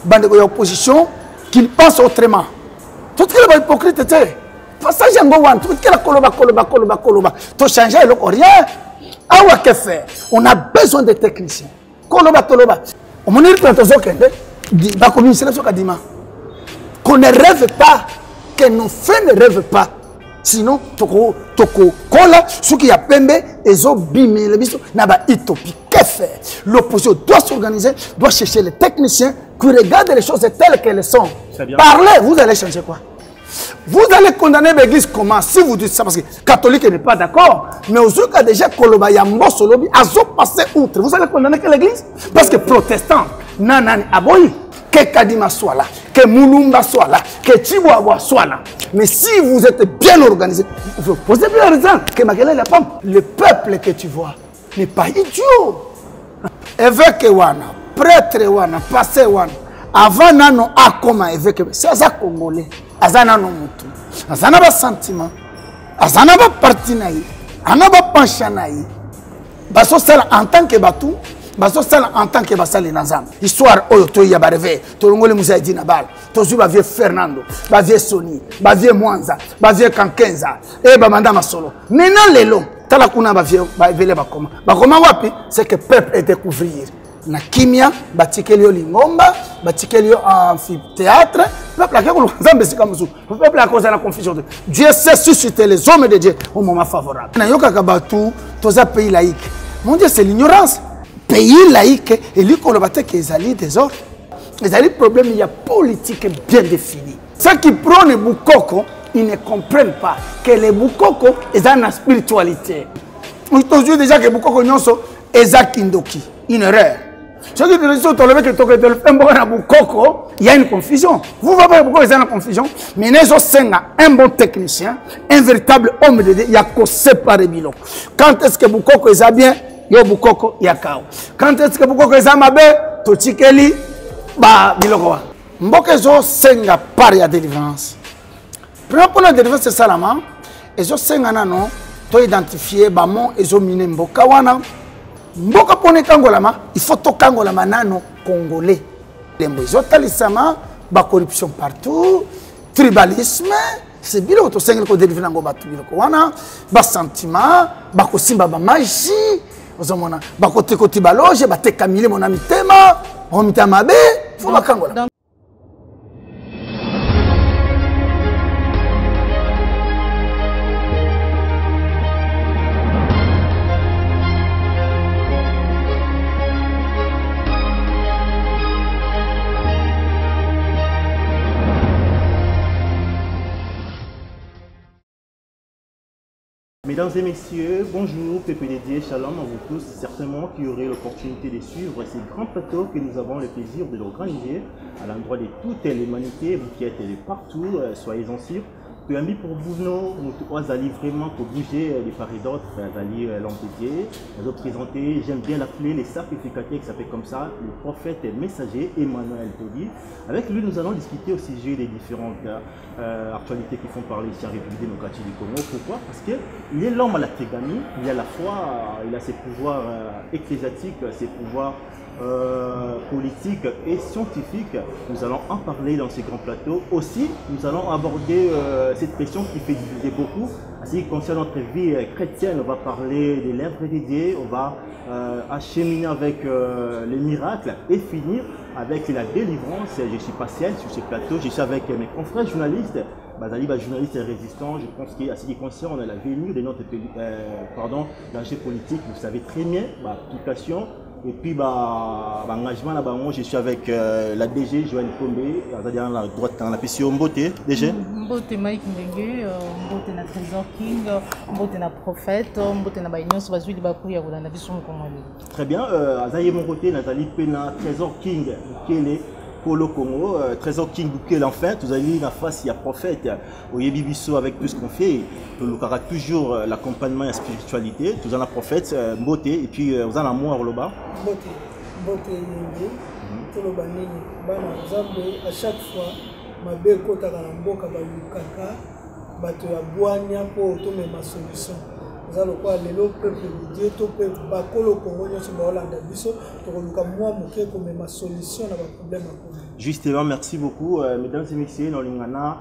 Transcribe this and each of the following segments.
bande de l'opposition qu'ils pensent autrement. Tout ce qui est hypocrite, passage en Gowan, tout ce qui est koloba, tout changer, rien. Ah ouais, que faire? On a besoin de techniciens. Koloba. On m'a dit qu'on ne rêve pas, que nos faits ne rêvent pas. Sinon, toko kola, ce qui a pembe, et ont bimé le biso, n'a pas utopie. Que faire? L'opposition doit s'organiser, doit chercher les techniciens qui regardent les choses telles qu'elles sont. Parlez, vous allez changer quoi? Vous allez condamner l'église comment? Si vous dites ça, parce que catholique n'est pas d'accord, mais aux autres cas déjà, Koloba Yambo Solobi, a passé outre. Vous allez condamner que l'église? Parce que protestant, nanani aboyi, que Kadima soit là, que Moulumba soit là, que Chihuahua soit là. Mais si vous êtes bien organisé, vous posez bien raison que Magalé la pomme. Le peuple que tu vois n'est pas idiot. Évêque Wana, prêtre Wana, passé Wana, avant nano akoma évêque, c'est ça congolais. Azana no mutu, azana ba sentiment, azana ba parti naï, ana ba pencha naï. Baso sala en tant que batou. Baso sala en tant que basali nazam. Histoire oyo to ya bareve, to ngole musaidi na bal. To zuba vie Fernando, ba vie Sony, ba vie Mwanza, ba vie Kankenza, e ba manda masolo. Nena lelo, tala kuna ba vie ba vele ba koma. Ba koma wapi? C'est que peuple est découvrir. Na kimia, ba tikelio lingomba, ba tikelio amphithéâtre, peuple a ko nzambe sika musu. Peuple a cause la confusion. Dieu sait susciter les hommes de Dieu au moment favorable. Na yoka kabatu, toza pays laïque. Mon Dieu, c'est l'ignorance. Pays laïque et lui qu'on battait qu'ils allaient des ordres. Les alliés problème, il y a politique bien définie. Ceux qui prônent les Boukoko, ils ne comprennent pas que les Boukoko est dans la spiritualité. On dit déjà que les Boukoko est un kindoki, une erreur. Ceux qui disent que il y a une confusion. Vous voyez pourquoi il y a une confusion. Mais nous avons un bon technicien, un véritable homme de Dieu, il y a qu'à séparer Biloko. Quand est-ce que Boukoko est bien? Yo Bukoko yakao. Quand est-ce que Bukoko ezamabe to tikeli ba biloko. Mboka zo senga par ya délivrance. Pour la délivrance c'est ça la main. Et zo senga nano to identifier ba mon ezo mine mboka wana. Mboka pone kangola ma, il faut to kangola manano congolais. Lembo zo talisama ba corruption partout, tribalisme. C'est bien to senga ko délivrer ngo ba biloko wana, ba sentiment, ba ko simba ba magie. Ozomona bakote koti baloge bateka mile mon ami tema on mitama be faut bakangola. Mesdames et messieurs, bonjour, PPDD, shalom à vous tous, certainement qui aurez l'opportunité de suivre ces grands plateaux que nous avons le plaisir de l'organiser à l'endroit de toute l'humanité, vous qui êtes de partout, soyez-en sûrs. Puis ami pour vous, nous allons vraiment pour bouger de part et d'autre, d'aller l'entité, nous présenter, j'aime bien l'appeler les sacrificateurs qui s'appelle comme ça, le prophète messager Emmanuel Todi. Avec lui, nous allons discuter au sujet des différentes actualités qui font parler ici en République démocratique du Congo. Pourquoi? Parce qu'il est l'homme à la tégamie, il a la foi, il a ses pouvoirs ecclésiastiques, ses pouvoirs politique et scientifique. Nous allons en parler dans ces grands plateaux. Aussi, nous allons aborder cette question qui fait diviser beaucoup. En ce qui concerne notre vie chrétienne, on va parler de l'œuvre de Dieu, on va acheminer avec les miracles et finir avec la délivrance. Je ne suis pas seul sur ces plateaux, je suis avec mes confrères journalistes. Bazali, journaliste résistant, je pense qu'à ce qui concerne la venue de notre l'enjeu politique, vous savez très bien, l'application. Et puis, engagement là-bas, je suis avec la DG Joël Kombé, c'est-à-dire la droite, dans la PCO Mbote, DG. Mbote Mike Ndenge, Mbote na Trésor King, Mbote na Prophète, Mbote na Baignon, ça va jouer des bakouilles à vous dans la vision congolaise. Très bien, Azaye Mongote, Nathalie Pena, Trésor King, Kele, Polo Congo, Trésor King Bukele, enfin, tout allez la face, il y a Prophète, Oyebi Bisso avec tout ce qu'on fait, nous avons toujours l'accompagnement et la spiritualité, tout la Prophète, Mbote, et puis vous avez l'amour au Loba. Mbote, tout le banni, à chaque fois, ma belle côte à la mboka, bato ya boania pour tomber ma solution. eza lokola lelo peuple de Dieu to pe bakolo Congo nyonso baolanda biso tokoluka mwa moke komema solution na baproblème ya Congo. Justement, merci beaucoup, mesdames et messieurs. Dans l'Ingana,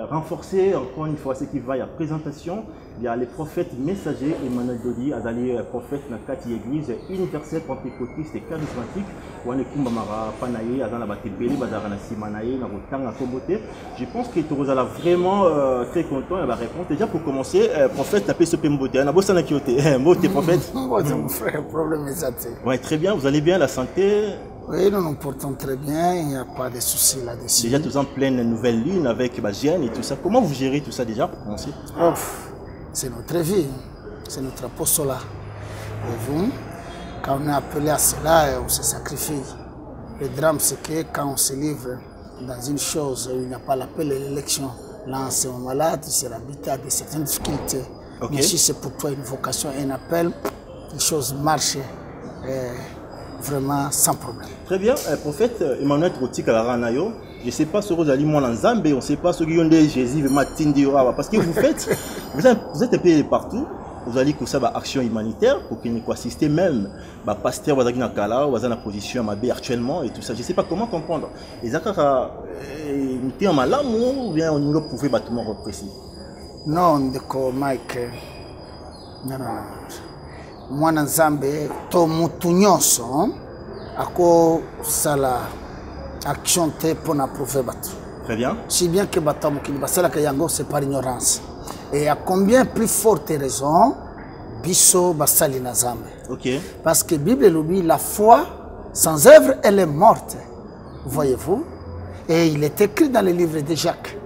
renforcer encore une fois ce qui va à la présentation. Il y a les prophètes messagers, Emmanuel Dodi, Azali, prophète Nakati Église universelle pentecôtiste et charismatique. Wane Kumbamara, Panaye, Azana Batebele, Bazarana Simanaye, Narotanga Kobote. Je pense que tu es vraiment très content de la réponse. Déjà pour commencer, prophète, tapez ce Pembote. On a bossé à Kyoto. Mbote, prophète. Mon frère, problème est ça. Ouais, très bien. Vous allez bien, la santé? Oui, nous nous portons très bien, il n'y a pas de soucis là-dessus. Déjà, tous en pleine nouvelle lune avec Bagienne et tout ça. Comment vous gérez tout ça déjà pour commencer? C'est notre vie, c'est notre apostolat. Et vous, quand on est appelé à cela, on se sacrifie. Le drame, c'est que quand on se livre dans une chose où il n'y a pas l'appel et l'élection, là, en ce moment-là, tu seras habité à de certaines difficultés. Okay. Mais si c'est pour toi une vocation et un appel, les choses marchent. Vraiment sans problème. Très bien, prophète Emmanuel Trotik à la Ranayo, je ne sais pas ce que vous allez moi en Zambie, on ne sait pas ce que vous avez Jésus, parce que vous faites, vous êtes un peu partout, vous allez que ça va action humanitaire pour qu'il n'y ait assisté même, pasteur Wazaki Nakala, Wazan la position à Mabé actuellement et tout ça, je ne sais pas comment comprendre. Et Zakara, nous sommes en malam ou bien on ne pouvait pas tout le monde repréciser? Non, d'accord, Mike. Non. Mwana Nzambe to mutu nyonso ako sala action te pour approuver batu. Très bien. Si bien que bata mukili basala ka yango c'est par ignorance. Et à combien plus forte raison biso basali na Nzambe. OK. Parce que Bible lobi la foi sans œuvre elle est morte. Voyez-vous? Et il est écrit dans le livre de Jacques.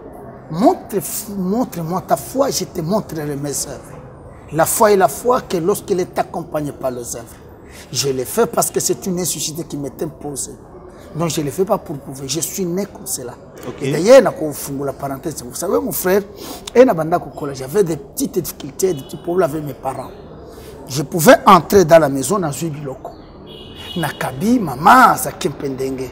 Montre-moi ta foi et je te montrerai mes œuvres. La foi est la foi que lorsqu'elle est accompagnée par les œuvres. Je le fais parce que c'est une nécessité qui m'est imposée. Donc je ne le fais pas pour prouver. Je suis né comme cela. Okay. Et d'ailleurs, la parenthèse, vous savez, mon frère, j'avais des petites difficultés, des petits problèmes avec mes parents. Je pouvais entrer dans la maison dans une biloko. Nakabi, maman, ça kempendenge.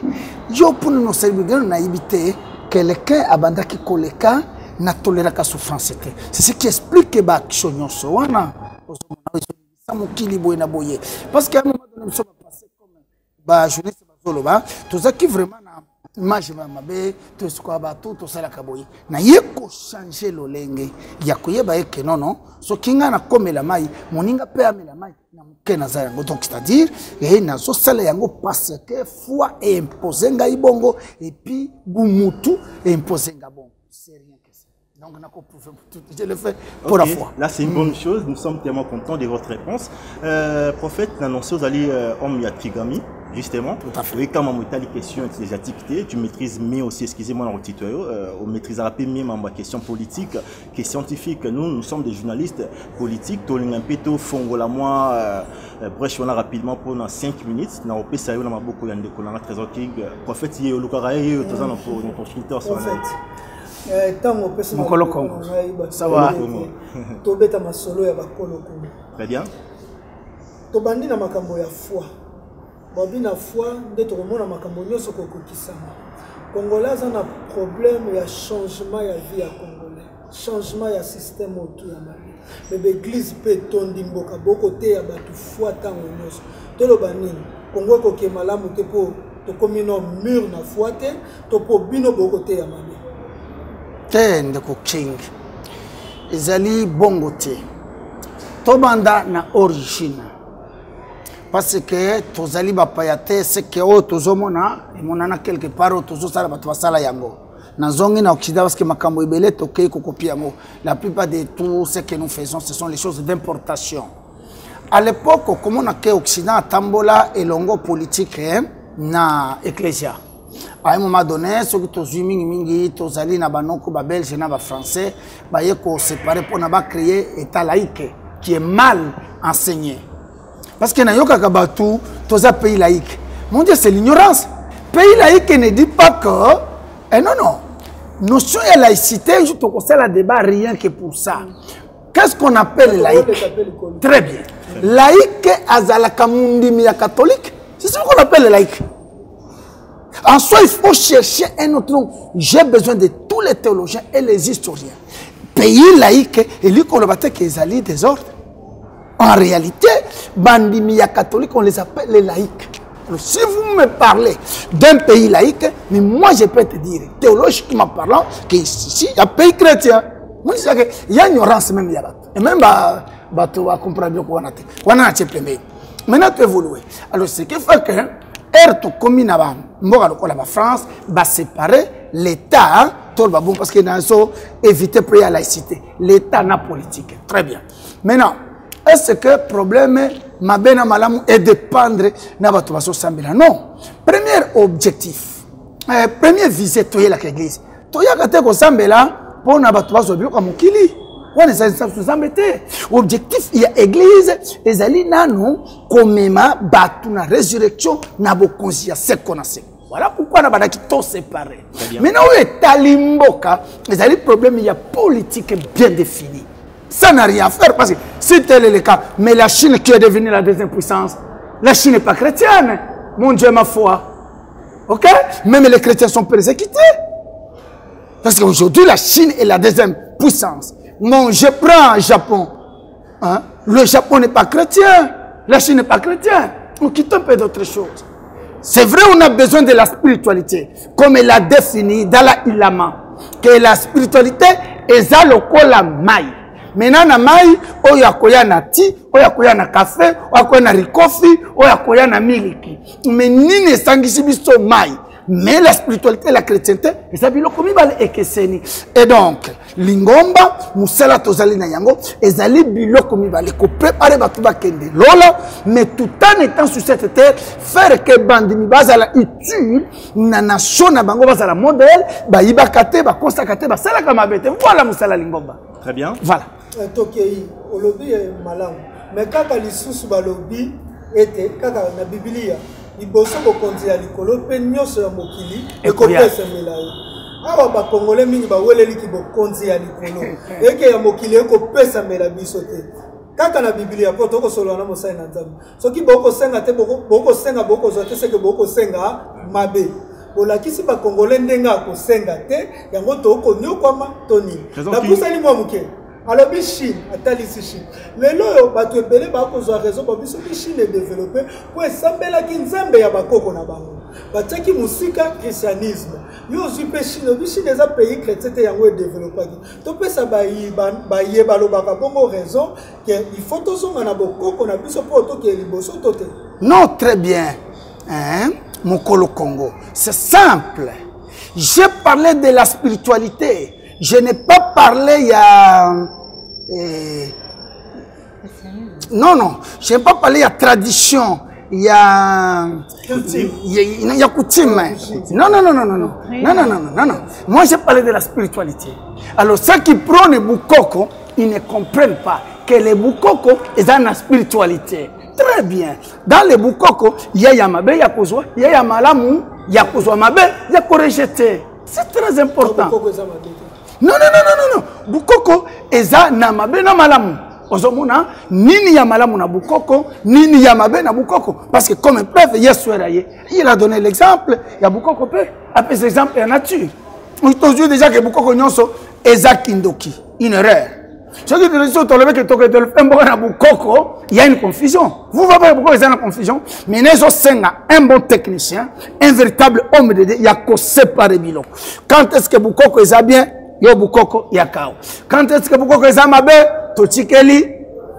Yo pour nous servir, on a évité quelqu'un abanda qui koleka. Na tolera ka souffrance. C'est ce qui explique que l'action nyonso wana mokili boye na boye parce qu'à un moment donné nous sommes passés comme jeunesse bazoloba tout ça qui vraiment na image mabe tout ce quoi tout ça ka boye na yeko changer lolenge ya koyeba que non so kinga na komela mai moninga pe amela mai na mukena za yango donc c'est-à-dire na so sala yango parce que foi est imposé nga ibongo et puis bumutu est imposé nga bongo c'est rien. Donc, je le fais pour la foi. Là, c'est une bonne chose. Nous sommes tellement contents de votre réponse. Prophète, l'annonce aux alliés hommes Trigami, justement. Tout à fait. Oui, quand on a des questions ecclésiastiques, tu maîtrises mieux aussi, excusez-moi, dans le titre, on maîtrisera mieux ma question politique, question scientifique. Nous sommes des journalistes politiques. Tu as un peu de fond, moi, bref, on a rapidement pour 5 minutes. On a pu saluer dans ma boucle de Colana Trésor King. Prophète, il y a eu le carré, il y a eu une opportunité en ce moment. Ça va. Tobeta masolo ya bakolo Congo. Très bien. Tobandi na makambo ya foi. Bobi na foi nde tokomona makambo nyonso kokokisama. Congolais a un problème ya changement ya vie ya congolais. Changement ya système autour ya mali. Mais l'église peut tondi mboka boko te ya batu foi tango nyonso. Toloba nini? Congo ko ke malamu te po to komino mur na foi te to po bino boko te ya mali. Ndeko King ezali bongo te tobanda na origine parce que tozali bapaya te c'est que o tozomona emonana quelque part o tozosala bato basala yango nazongi na Occident parce que makambo ebele tokei kokopia yango la plupart de tout ce que nous faisons ce sont les choses d'importation à l'époque comme on a que Occident atambola elongo politique na ecclésia. À un moment donné, ceux qui sont mingi, tozali na banoko ba belge na ba français, ba yeko séparé pour na ba créer état laïque qui est mal enseigné. Parce que na yoka kabatu, toza pays laïque. Mon Dieu, c'est l'ignorance. Pays laïque ne dit pas que non. Notion de laïcité, je te conseille la débat rien que pour ça. Qu'est-ce qu'on appelle laïque? Très bien. Laïque azalaka mundi mi catholique. C'est ce qu'on appelle laïque. En soi, il faut chercher un autre nom. J'ai besoin de tous les théologiens et les historiens. Pays laïque, et lui qu'on le battait qu'ils allaient des ordres. En réalité, bandimia catholique, on les appelle les laïcs. Alors, si vous me parlez d'un pays laïque, mais moi je peux te dire, théologiquement parlant, qu'ici, il y a un pays chrétien. Moi, je sais qu'il y a une ignorance même. Et même, tu vas comprendre bien qu'on a été. Maintenant, tu évolues. Alors, ce qui fait que, comme la France va séparer l'État, parce qu'il a évité pour la laïcité. L'État n'a politique. Très bien. Maintenant, est-ce que le problème est de dépendre de la non. Premier objectif, premier visée de l'église. Objectif, il y a l'église, les alliés comme la résurrection, n'a pas conscience, c'est qu'on a. Voilà pourquoi on a tout séparé. Maintenant, les alliés problème, il y a politique bien définie. Ça n'a rien à faire parce que si tel est le cas, mais la Chine qui est devenue la deuxième puissance, la Chine n'est pas chrétienne. Mon Dieu, ma foi. Ok? Même les chrétiens sont persécutés. Parce qu'aujourd'hui, la Chine est la deuxième puissance. Bon, je prends le Japon. Hein? Le Japon n'est pas chrétien. La Chine n'est pas chrétienne. On quitte un peu d'autres choses. C'est vrai, on a besoin de la spiritualité. Comme elle a défini Dalai Lama. Que la spiritualité est à l'okola maï. Maintenant, na mai, oya koya na ti, oya koya na café, oya koya na rikofi, oya koya na miliki. Mais nini sangisi biso mai. Mais la spiritualité, la chrétienté, et ça bilo komi bale ekeseni. Et donc, lingomba, musala tozali na yango, et zali bilo komi bale ko préparer batuba kende lola, mais tout en étant sur cette terre, faire que bandimi bazala utile, na nation na bango bazala modèle, ba ibakate, ba constakate, ba sala kamabete. Voilà musala lingomba. Très bien. Voilà. Tokei, au lobby est malin. Mais quand les sous ba lobby était, quand la Biblia, il bosse au konti ya likolo, pe nyonso ya mokili, et kopesa melayo. Awa ba Congolais mingi ba weleli ki bo konti ya likolo. Eke ya mokili kopesa mela biso te. Kaka na Biblia po toko solo na mosai na nzambe. Soki boko senga te boko senga boko zote seke boko senga mabe. Olakisi ba Congolais ndenga ko senga te, yango toko nyokwama toni. Na pusali mwa muke. Alors, Chine, Atalisi Chine. Les lois, tu es belé, tu as raison, parce que Chine est développée pour s'embêler à Kinzambe ya bakoko na bango. Parce que musika christianisme. Yo zupe Chine, Chine est un pays chrétien qui est développé. Tu peux ça bailler balo baka bongo raison que il faut tous on a beaucoup qu'on a pu se porter que liboso toté. Non, très bien. Hein, mon colo Congo. C'est simple. J'ai parlé de la spiritualité. Je n'ai pas parlé il y a... non, je n'ai pas parlé il y a tradition, il y a... Il y a coutume. Non. Moi, j'ai parlé de la spiritualité. Alors, ceux qui prennent les Bukoko, ils ne comprennent pas que les Bukoko, ils ont la spiritualité. Très bien. Dans les Bukoko, il y a Yamabe, il y a Kozwa, il y a Yamalamu, il y a Kozwa Mabe, il y a Korejeté. C'est très important. Non. Bukoko eza na mabe na malamu. Ozomona nini ya malamu na Bukoko, nini ya mabe na Bukoko. Parce que comme preuve, il a donné l'exemple. Il y a Bukoko peu. Après cet exemple, il y en a tu. On te dit déjà que Bukoko nyonso eza kindoki. Une erreur. Ce qui te dit sur le mec que tu fais un Bukoko, il y a une confusion. Vous voyez pourquoi il y a une confusion. Mais nous sommes un bon technicien, un véritable homme de Dieu. Il y a qu'à séparer Bilo. Quand est-ce que Bukoko est bien? Yo Bukoko yakao. Quand est-ce que Bukoko est amabe, tochikeli,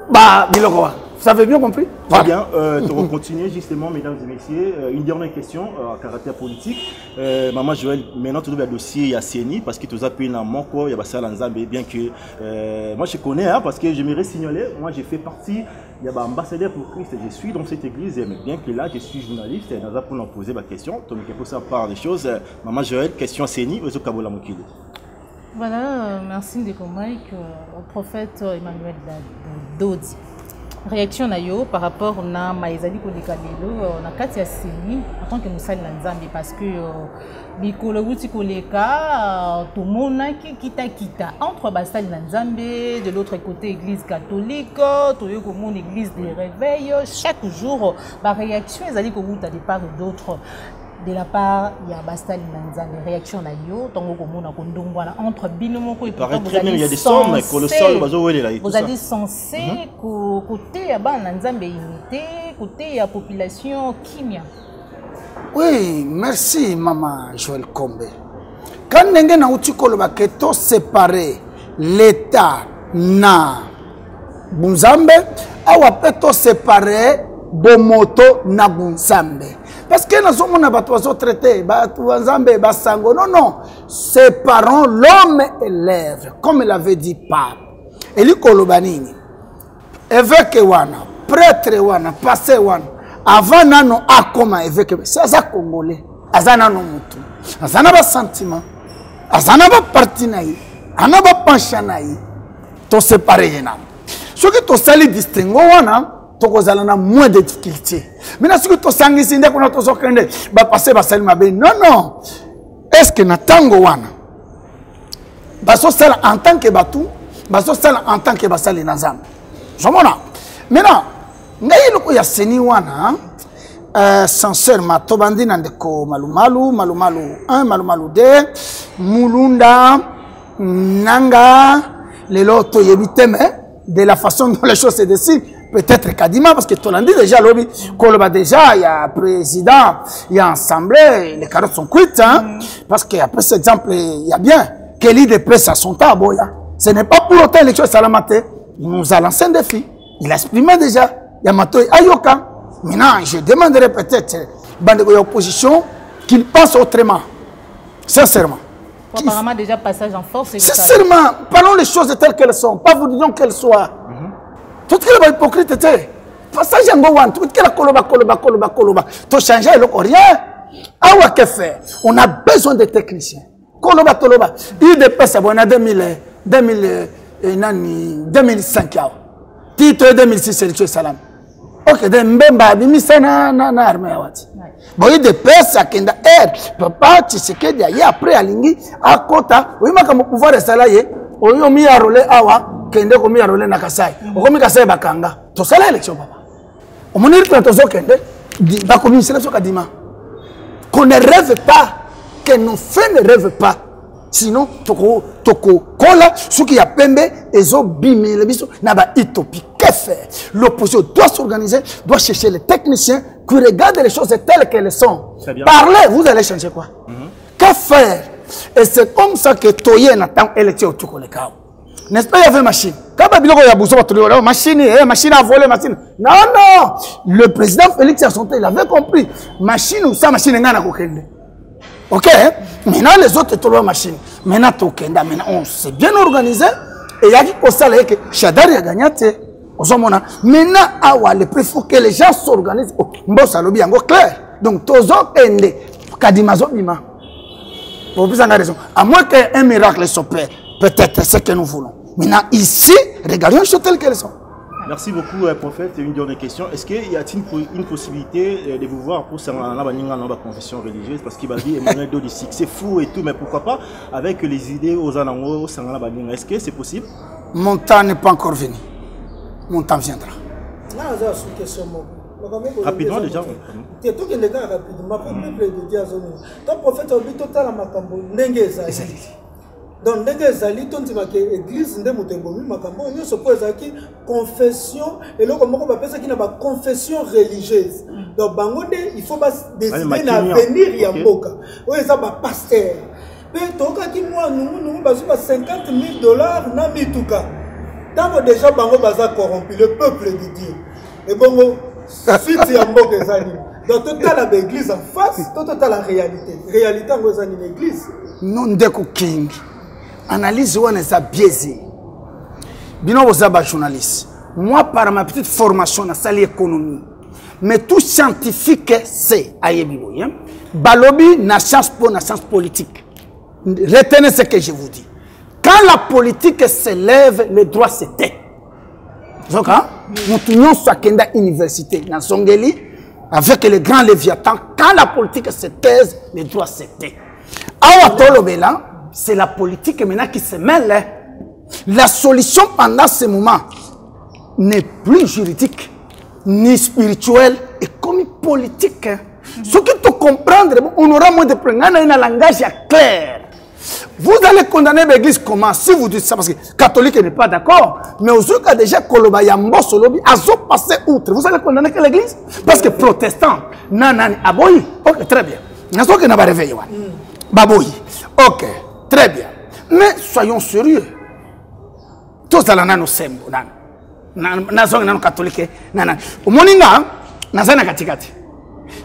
bah biloko. Vous avez bien compris? Très bien. On va continuer justement, mesdames et messieurs. Une dernière question à caractère politique. Maman Joël, maintenant tu dois le dossier à CENI parce que tu as pris dans mon corps, il y a ça Lanzambe, bien que moi je connais, hein, parce que je me signaler, moi j'ai fait partie, il y a ambassadeur pour Christ, je suis dans cette église, mais bien que là je suis journaliste, et pour nous poser ma question, donc il faut ça part des choses. Maman Joël, question à CENI, Ozo Kabola Mokili. Voilà, merci de Mike, au prophète Emmanuel Dodi. Réaction na yo par rapport na maizali ko likalelo na kati ya CENI en tant que musali na Nzambe parce que bikolo buti koleka tout mona kita entre basali na Nzambe de l'autre côté église catholique toyo ko mon église des réveils chaque jour ba réaction ezali ko buta de part d'autres. de la part il y a Bastali Nanzan les réactions na yo tongo komona kondongwana entre binomoko et pourtant vous allez il y a des sommes colossales vous allez censé côté ya ba Nanzambe imité côté ya population kimia. Oui, merci maman Joël Kombe. Quand ndenge na uti koloba ke to séparer l'état na Bunzambe awa pe to séparer bomoto na Bunzambe. Parce que nous sommes en traité, non, non, séparons l'homme et l'œuvre, comme l'avait dit Pape. Et lui, Kolobanini, évêque Wana, prêtre Wana, passé Wana, avant nano akoma évêque, c'est ça Congolais, azana no mutu, azana ba sentiment, azana ba parti naï, azana ba penchant naï, to séparé yena. Ce qui to sali distingo Wana, tokozala moins de difficultés. Mais si tu sangi sinde kuna to sokende ba passer ba salima be non non. Est-ce que na tango wana ba so sala en tant que batu, ba so sala en tant que basali na nzambe. Jomona. Maintenant, ngai loko ya seni wana sincèrement tobandi na ndeko malumalu 1 malumalu 2 mulunda nanga lelo to yebiteme de la façon dont les choses se dessinent. Peut-être Kadima, parce que tout le monde dit déjà, déjà, il y a président, il y a assemblée, les carottes sont cuites, hein, parce qu'après cet exemple, il y a bien que l'idée pèse à son table. Ce n'est pas pour autant l'élection de Salamate. Il nous a lancé un défi. Il a exprimé déjà. Yamato Ayoka. Maintenant, je demanderai peut-être à l'opposition qu'il pense autrement. Sincèrement. Apparemment, déjà passage en force. Sincèrement, parlons les choses telles qu'elles sont. Pas vous disons qu'elles soient. Tout ce qui est hypocrite, passage en Gowan, tout ce qui est koloba, tout changer, rien. Awa que faire? On a besoin de techniciens. Koloba, il dépasse à 2005. Titre 2006, c'est salam. Ok, de Mbemba, bimisa na armée wati. Bon, il dépasse à Kenda Air. Papa, tu sais que derrière, après, à Lingi, à Kota, oui, ma comme pouvoir de salarié, on y a roulé awa. Kende komi arole na Kasai. Okomi Kasai bakanga. To sala élection papa. O monir que to zokende ba komi sélection kadima. Qu'on ne rêve pas, que nos faits ne rêvent pas. Sinon toko kola souki ya pembe ezo bimi le biso na ba utopie. Que faire? L'opposition doit s'organiser, doit chercher les techniciens qui regardent les choses telles qu'elles sont. Parlez, vous allez changer quoi? Que faire? Et c'est comme ça que Toye n'attend élection au le cas. N'est-ce pas, il y avait machine. Quand il y a machine, machine à voler, machine. Non, non. Le président Félix Assanté, il avait compris. Machine ou ça, machine, ok? Maintenant, les autres, tout le machine. Maintenant, maintenant, on s'est bien organisé. Et il y a qui constate que Chadari a gagné. Maintenant, il faut que les gens s'organisent. Mbosa lobi yango clair. Donc, tozo kende kadimazo bima. Pour plus en raison. À moins qu'un miracle s'opère. Peut-être c'est ce que nous voulons. Maintenant, ici, regardons les choses telles qu'elles sont. Merci beaucoup, prophète. Une dernière question. Est-ce qu'il y a une possibilité de vous voir pour la confession religieuse? Parce qu'il va dire Emmanuel Dodici, c'est fou et tout, mais pourquoi pas avec les idées aux anango, est-ce que c'est possible? Mon temps n'est pas encore venu. Mon temps viendra. Rapidement déjà. Donc, l'église de Moutembomi, il se pose qui confession, et là, on va penser qu'il y a une confession religieuse. Donc, il faut décider d'avenir Yamboka. Oui, ça va pasteur. Mais, nous avons 50 000 $, na mituka. Tant que déjà, Bango Baza corrompu, le peuple de Dieu. Et bon, suite Yamboka, donc, tout à l'église en face, tout à la réalité. Réalité, on va une église. Non, Ndeko King. Analyse où on est biaisé. Bino vous êtes journaliste. Moi, par ma petite formation dans la économie, mais tout scientifique, c'est ayebibo. Balobi na science pour la science politique. Retenez ce que je vous dis. Quand la politique s'élève, le droit se tait. Donc, nous tournons sur la université, dans Songeli, avec les grands léviathans. Quand la politique se taise, le droit se tait. Awa Tolobela, c'est la politique maintenant qui se mêle. La solution pendant ce moment n'est plus juridique, ni spirituelle, et comme politique. Ce qui comprendre, on aura moins de problèmes. On a un langage clair. Vous allez condamner l'église comment? Si vous dites ça, parce que catholique n'est pas d'accord, mais aux autres, déjà, Koloba Yambo Solobi, Azo passé outre. Vous allez condamner que l'église? Parce que protestant, nanani, aboyi. Ok, très bien. N'a pas que n'a pas réveillé. Baboyi. Ok, très bien. Mais soyons sérieux. Tous allons nous sembo. Nazong nano catholique. Nanani. Au moninga, nazana katikati.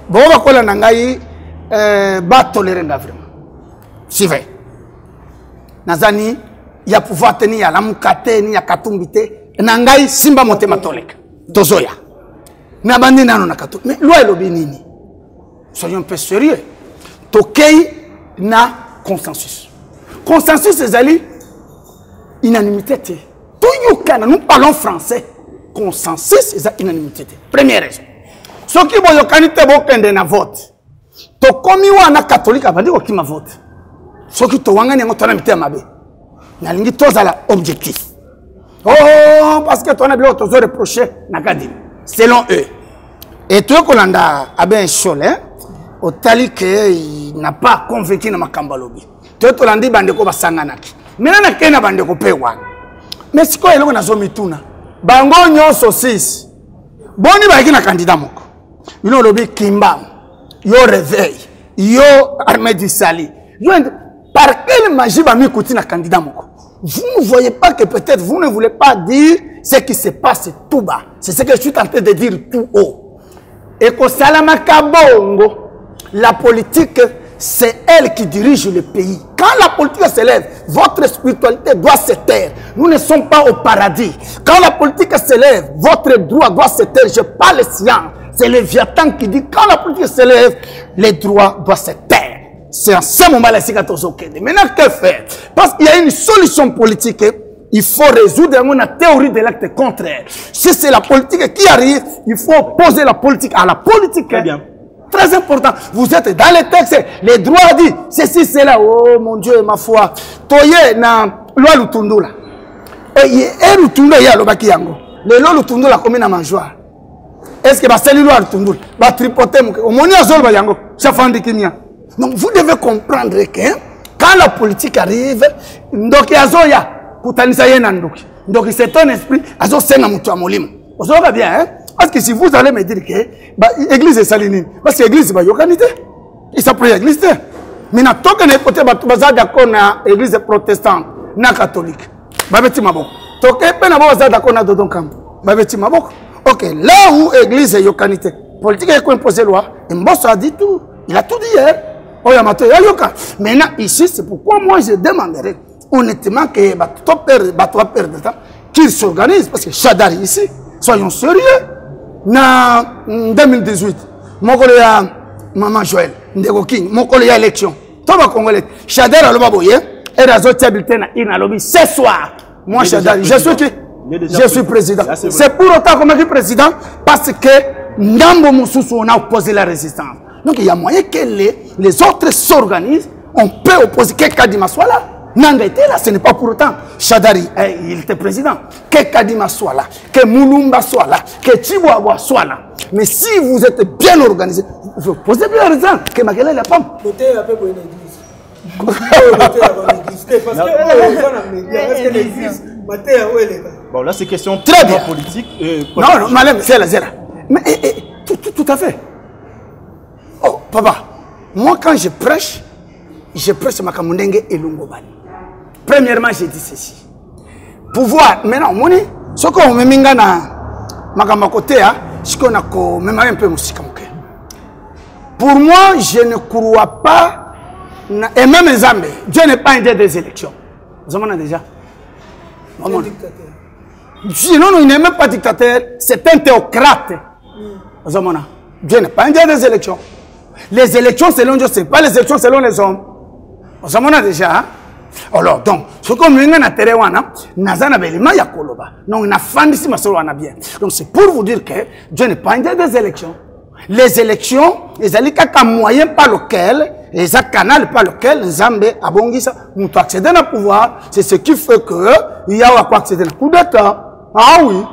Bon, on va coller nangai, ba tolérer vraiment. Si vrai. Nazani, ya pouvoir tenir ya lamukate ni ya katumbite. Nangai simba motema toleka. Tozoya. Nabandi nano na katou. Mais loi elobi nini? Soyons un peu sérieux. Tokei na consensus. Consensus ezali unanimité. Nous parlons français. Consensus ezali unanimité. Première raison. Ce qui boyo kanite bokende na vote. To komi wana catholique abandi ko kima vote. Ce qui to wanga nengo tona mite mabe. Na lingi tozala objectif. Oh parce que ton a bien tozo reprocher na kadi. Selon eux. Et toi kolanda aben chole au tali que il n'a pas convaincu na makamba lobi. Toi tolandi bandeko basanganaki. Mena na kena bandeko pewa. Mais siko eloko na zo mituna. Bango nyonso 6. Boni ba kina candidat moko. Ino lobi kimba. Yo réveil. Yo armée du sali. Yo par quelle magie va me coûter un candidat moko? Vous ne voyez pas que peut-être vous ne voulez pas dire ce qui se passe tout bas. C'est ce que je suis tenté de dire tout haut. Et que Salamaka Bongo, la politique, c'est elle qui dirige le pays. Quand la politique s'élève, votre spiritualité doit se taire. Nous ne sommes pas au paradis. Quand la politique s'élève, votre droit doit se taire. Je parle science. C'est le Viatan qui dit quand la politique s'élève, les droits doivent se taire. C'est en ce moment-là que maintenant, que faire? Parce qu'il y a une solution politique. Il faut résoudre la théorie de l'acte contraire. Si c'est la politique qui arrive, il faut opposer la politique à la politique. Très bien. Très important. Vous êtes dans les textes. Les droits disent ceci, c'est là. Oh mon Dieu, ma foi. Toye na loi lutundula. Et lutundula ya lo baki yango. Le loi lutundula comme na manjoa. Est-ce que c'est loi lutundula? Ba tripoter au moni azol ba yango. Chafandi kimia. Donc vous devez comprendre que quand la politique arrive, ndoki azoya kutanisa yena ndoki. Donc c'est ton esprit azo senga mutu amolimo. Vous savez bien hein? Parce que si vous allez me dire que l'église est salinine, parce que l'église est yokanité, il s'appelle l'église. Mais na toka na côté baza d'accord na église protestante, na catholique. Babeti maboko. Toka pe na baza d'accord na dodonkam. Babeti maboko. OK, là où l'église est yokanité, politique est imposée loi, et Mbosso a dit tout. Il a tout dit hier. Maintenant, ici, c'est pourquoi moi je demanderais honnêtement que Bato perdre de temps, qu'ils s'organisent. Parce que Chadari ici, soyons sérieux. En 2018, mon collègue Maman Joël, Ndego King, mon collègue élection. Tout le Congolais, Chadari a l'obaboye, et la zone habileté na lobby ce soir. Moi, Chadari, je suis qui? Je suis président. C'est pour autant qu'on m'a dit président, parce que Ndambo Moussoussou, on a opposé la résistance. Donc il y a moyen que les autres s'organisent, on peut opposer que Kadima soit là. Nanga était là, ce n'est pas pour autant. Chadari, il était président. Que Kadima soit là, que Moulumba soit là, que Chihuahua soit là. Mais si vous êtes bien organisé, vous posez bien la raison que Maguela est la pomme. Bon, là c'est question très bien politique. Non, madame, c'est là. Mais tout à fait. Oh, papa, moi quand je prêche Makamundenge et Lungobani. Premièrement, j'ai dit ceci. Pouvoir, maintenant, moni, ce qu'on me minga na Makamakote, ce qu'on a un peu musicamuke. Pour moi, je ne crois pas, et même les Zambé, Dieu n'est pas un dieu des élections. Vous en avez déjà? Sinon, il n'est même pas dictateur, c'est un théocrate. Vous en avez? Dieu n'est pas un dieu des élections. Les élections selon Dieu, ce n'est pas les élections selon les hommes. Vous en avez déjà, hein? Alors, donc, ce qu'on me dit, donc, c'est pour vous dire que Dieu n'est pas un dieu des élections. Les élections, les un moyen par lequel, les canal par lequel Zambé a bongisa, nous accéder au pouvoir, c'est ce qui fait que il y a à quoi accéder au coup d'État. Ah oui.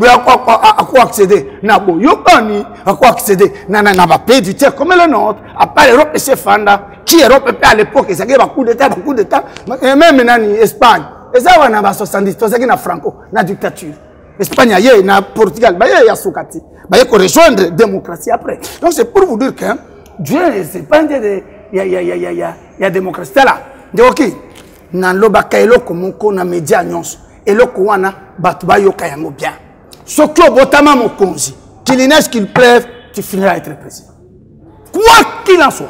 à quoi accéder? Na boyokani, à quoi accéder? Na pays du tiers comme le nôtre, à part l'Europe et ses fanda, qui Europe à l'époque, ça y a coup d'État, et même en Espagne, et ça on a 70, ça y a Franco, na dictature. Espagne, y a Portugal, y a Soukati, y a rejoindre la démocratie après. Donc c'est pour vous dire que Dieu, c'est pas il y a démocratie là. Donc ok, nan loba kailo comme on a média nyons et le kouana batba yoka yango bien. Ce que botama mon konzi, qu'il neige qu'il pleuve, tu finiras à être président. Quoi qu'il en soit,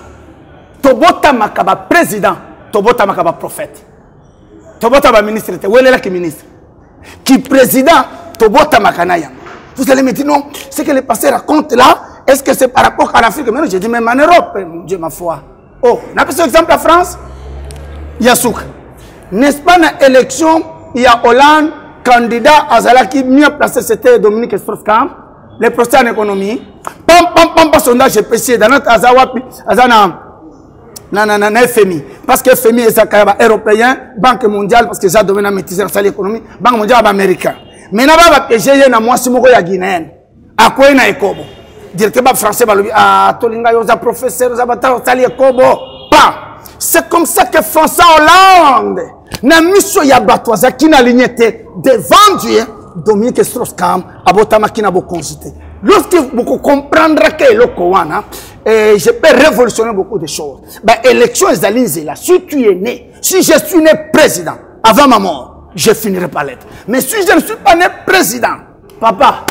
to botama kaba président, to botama kaba prophète, to botama ministre, où est là qui ministre, qui président, to botama kanaya. Vous allez me dire non, ce que les pasteurs racontent là, est-ce que c'est par rapport à l'Afrique? Mais non, j'ai dit même en Europe, mon Dieu ma foi. Oh, on a pris cet exemple à France, il y a Souk. N'est-ce pas dans l'élection, il y a Hollande, candidat à Zala qui mieux placé, c'était Dominique Strauss-Kahn, les professeurs en économie. Pam, sondage PC, dans notre Azawapi, Azana, FMI. Parce que FMI est un européen, Banque mondiale, parce que ça domaine à maîtriser l'économie, Banque mondiale américaine. Mais là-bas, j'ai un mois, si je suis guinéen, à quoi il y a Ekobo? Directement français, à Tolinga, il y a un professeur, il y a un Ekobo. C'est comme ça que François Hollande, na mission ya batwaza qui n'a lignité devant Dieu, Dominique Strauss-Kahn, abotama qui n'a pas consulté. Lorsque vous comprendrez que le Kowana, je peux révolutionner beaucoup de choses. Bah, élection est là. Si tu es né, si je suis né président, avant ma mort, je finirai par l'être. Mais si je ne suis pas né président, papa,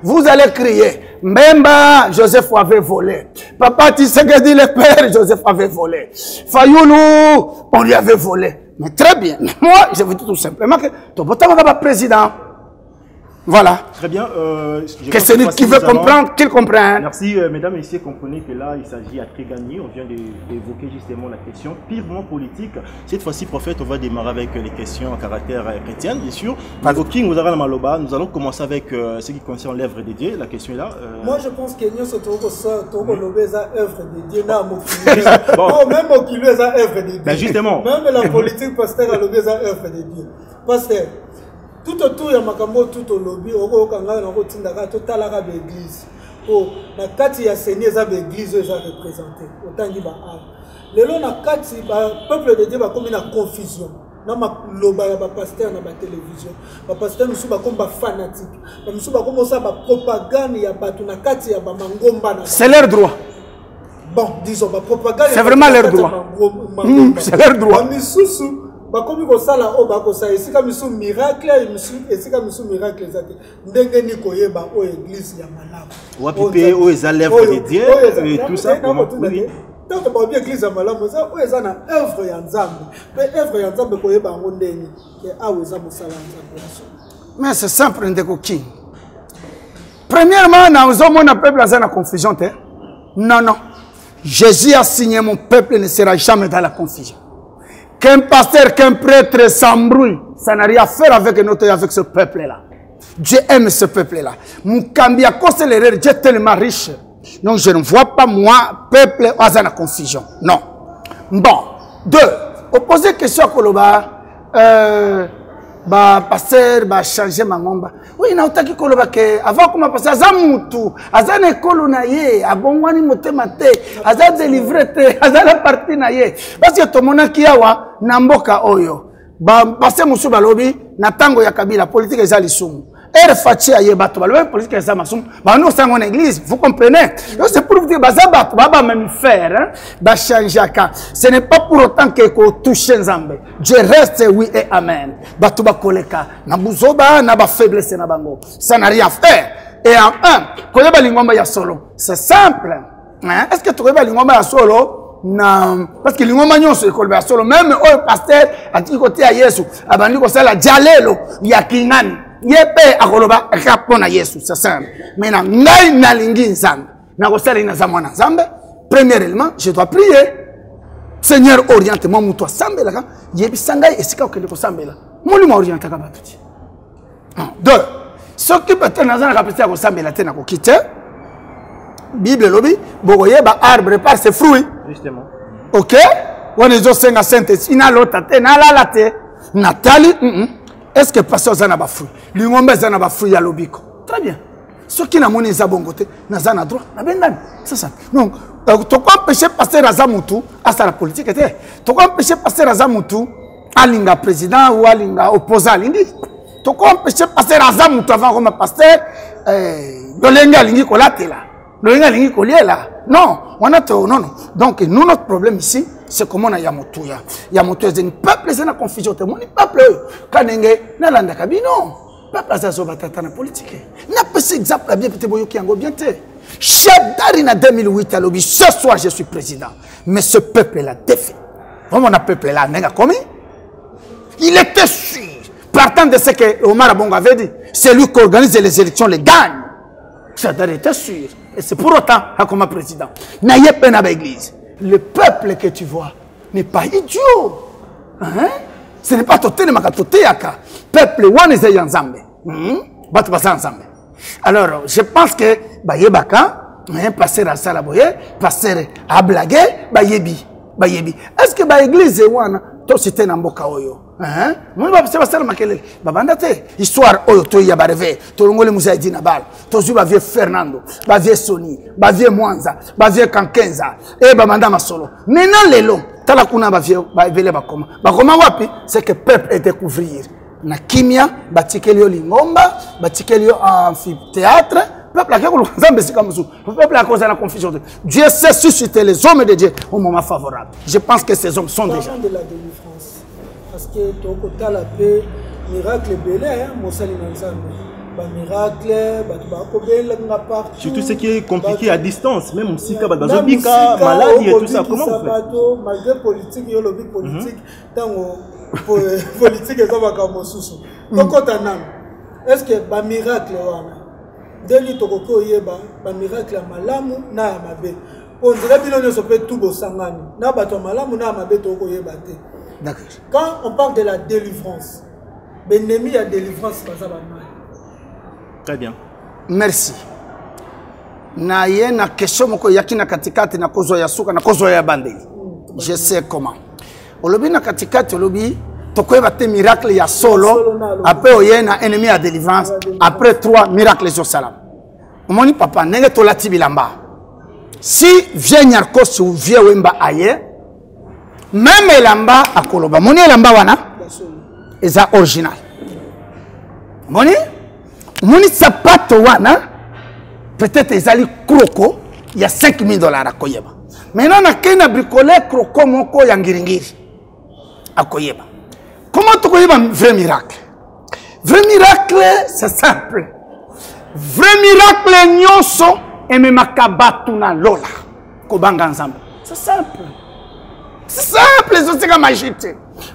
vous allez crier, Mbemba, Joseph avait volé. Papa, tu sais que dit le père, Joseph avait volé. Fayoulou, on lui avait volé. Mais très bien. Moi, je vous dis tout simplement que ton pote n'est pas président. Voilà. Très bien. Que celui qui veut comprendre, qu'il comprenne. Merci, mesdames et messieurs. Comprenez que là, il s'agit à très gagner. On vient d'évoquer justement la question purement politique. Cette fois-ci, prophète, on va démarrer avec les questions à caractère chrétien, bien sûr. King, vous avez la maloba. Nous allons commencer avec ce qui concerne l'œuvre de Dieu. La question est là. Moi, je pense que nous sommes œuvre de Dieu. Même au qui est œuvre de Dieu. Ben justement. Même la politique pasteur a œuvre de Dieu. Parce que tout autour ya makambo tout au lobby oko kanga na kotindaka totalaka ba église o na kati ya Seigneur za ba église eza représenter otangi ba art lelo na kati ba peuple de Dieu ba komi na confusion na maloba ya ba pasteur na ba télévision ba pasteur musu ba komba fanatique ba musu ba komosa ba propagande ya batu na kati ya ba mangomba na c'est leur droit. Bon disons ba propagande c'est vraiment leur droit. C'est leur droit. Misusu bakomi kosala o bakosa esika misu miracle esika misu miracle ezate ndenge ni koyeba o église ya malamu wapipe o eza l'œuvre de Dieu et tout ça donc ba bien église ya malamu ça o eza na œuvre ya Nzambe pe œuvre ya Nzambe koyeba ngo ndeni ke awo eza mosala Nzambe. Mais c'est simple ndeko King. Premièrement, nous avons un peuple dans la confusion. Non. Jésus a signé, mon peuple ne sera jamais dans la confusion. Qu'un pasteur, qu'un prêtre s'embrouille, ça n'a rien à faire avec ce peuple-là. Dieu aime ce peuple-là. Mukambia cause l'erreur, Dieu est tellement riche. Donc je ne vois pas moi, peuple, à la confusion. Non. Bon. Deux. Opposer question à Koloba, pasteur, changer ma ngomba. Oui, na utaki Koloba que avant comment passer azamutu, azane ekolo na ye, abongwani motema te, aza délivré te, azala parti na ye. Parce que to mona kiawa na mboka oyo. Pasteur musu balobi na tango ya Kabila politique eza lisumu. Fachi aye bato balobi politique eza masumu. Ba nous sommes en église, vous comprenez? Donc c'est pour vous dire baza bato baba même faire hein, ba changeaka. Ce n'est pas pour autant que ko touche Nzambe. Dieu reste oui et amen. Bato ba koleka na buzoba na ba faiblesse na bango. Ça n'a rien à faire. Et en un, koyeba lingomba ya solo. C'est simple. Hein? Est-ce que tu koyeba lingomba ya solo? Non, parce que lingomba nyonso ekolo ya solo même au pasteur a dit côté à Yesu, abandi ko sala jalelo ya kingani. Yepe akoloba akapona Yesu c'est simple. Maintenant ngai nalingi Nzambe. Na ko sala ina za mwana Nzambe. Premièrement, je dois prier. Seigneur, oriente-moi muto Nzambe la. Yebisa ngai esika okende ko sambela. Molimo oriente ka batuti. Deux. Ce qui peut être dans la capacité ko sambela tena ko kite. Bible lobi bogoyeba arbre par ses fruits. Justement. OK? On est au 5 sainte ina lota te na la te. Nathalie est-ce que pasteur zana ba fruit lingombe zana ba fruit ya lobiko très bien ce qui n'a moni za bongote na zana droit na bendani c'est ça donc to ko empêcher pasteur azamutu à sa la politique était to ko empêcher pasteur azamutu alinga président ou alinga opposant lingi to ko empêcher pasteur azamutu avant comme pasteur dolenga lingi kolatela dolenga lingi koliela non on a non non donc nous notre problème ici c'est comment on a Yamoto c'est un peuple c'est une confusion tout le monde peuple kanenge na landa kabino peuple ça so batata na politique n'a pas cet exemple bien peut-être boyo ki ngo bien te chef d'Arina 2008 à lobby ce soir je suis président mais ce peuple là défait vraiment on peuple là nenga comme il était sûr partant de ce que Omar Bongo avait dit c'est lui qui organise les élections les gagne chef d'Arina était sûr et c'est pour autant comme président na yepe na ba église. Le peuple que tu vois n'est pas idiot. Hein? Ce n'est pas toté de makatoté yaka. Peuple wan est ensemble. Batu basa ensemble. Alors, je pense que Bayebaka, passer à Salaboye, passer à blaguer, Bayebi. Est-ce que l'église wana to cité na mboka oyo? Hein? Moi ba se basala makelele. Babanda te histoire oyo to ya bareve. To longole musaidi na bal. To zuba vie Fernando, ba vie Sony, ba vie Mwanza, ba vie Kankenza et babanda masolo. Maintenant lelo, tala kuna ba vie ba vele bakoma. Bakoma wapi? C'est que peuple est découvrir. Na kimia, batikelio lingomba, batikelio amphithéâtre. Peuple a peuple a causé la confusion. Dieu sait susciter les hommes de Dieu au moment favorable. Je pense que ces hommes sont déjà. De la délivrance. Parce que tu as la paix, miracle belé, surtout ce qui est compliqué à distance, même si tu as maladie et tout ça. Comment vous faites? Malgré politique, il y a le politique, politique est comme un sous. Donc, est-ce que le miracle Deli tokoko yeba ba miracle malamu na mabe. On dirait bien on se peut tout beau sangani. Na bato malamu na mabe tokoko yeba te. D'accord. Quand on parle de la délivrance, l'ennemi a délivrance pas ça ba mal. Très bien. Merci. Na yena kesho moko yakina katikati na kozo ya suka na kozo ya bandeli. Je sais comment. Olobi na katikati olobi tokoyeba te miracle ya solo après oyena ennemi à délivrance après 3 miracles sur salam. Moni papa nenge to lati bilamba. Si vieux nyarkos ou vieux wemba aye même elamba akoloba moni elamba wana eza original. Moni sapato wana peut-être ezali kroko il y a $5,000 akoyeba. Maintenant na kena bricoler kroko moko ya ngiringiri akoyeba. Comment tu connais un vrai miracle? Vrai miracle, c'est simple. Vrai miracle, nyonso et même akabatu na lola. Kobanga ensemble. C'est simple. C'est simple, c'est comme magie.